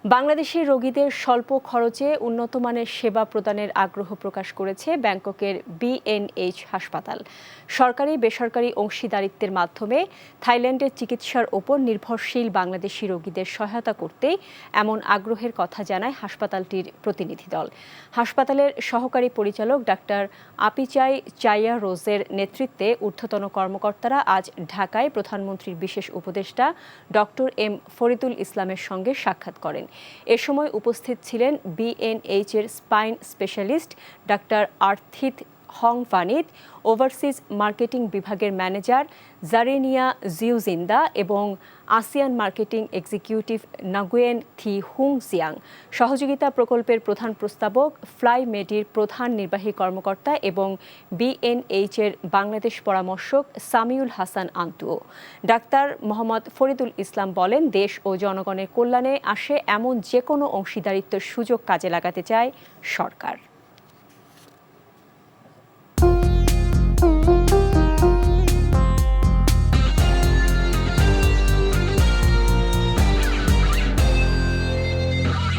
বাংলাদেশের রোগীদের স্বল্প খরচে উন্নত মানের সেবা প্রদানের আগ্রহ প্রকাশ করেছে ব্যাংককের বিএনএইচ হাসপাতাল। সরকারি বেসরকারি অংশীদারিত্বের মাধ্যমে থাইল্যান্ডের চিকিৎসার ওপর নির্ভরশীল বাংলাদেশি রোগীদের সহায়তা করতেই এমন আগ্রহের কথা জানায় হাসপাতালটির প্রতিনিধি দল। হাসপাতালের সহকারী পরিচালক ডাক্তার আপিচাই চাইয়া রোজের নেতৃত্বে ঊর্ধ্বতন কর্মকর্তারা আজ ঢাকায় প্রধানমন্ত্রীর বিশেষ উপদেষ্টা ডক্টর এম ফরিদুল ইসলামের সঙ্গে সাক্ষাৎ করেন। এ সময় উপস্থিত ছিলেন বিএনএইচ এর স্পাইন স্পেশালিস্ট ডাক্তার আর্থিত হং ফানিত, ওভারসিজ মার্কেটিং বিভাগের ম্যানেজার জারেনিয়া জিউজিন্দা এবং ASEAN marketing executive Nguyen Thi Hung Giang, সহযোগিতা প্রকল্পের প্রধান প্রস্তাবক ফ্লাই মেডির প্রধান নির্বাহী কর্মকর্তা এবং বিএনএইচ এর বাংলাদেশ পরামর্শক সামিউল হাসান আন্তুও। ডাক্তার মোহাম্মদ ফরিদুল ইসলাম বলেন, দেশ ও জনগণের কল্যাণে আসে এমন যে কোনো অংশীদারিত্বের সুযোগ কাজে লাগাতে চায় সরকার।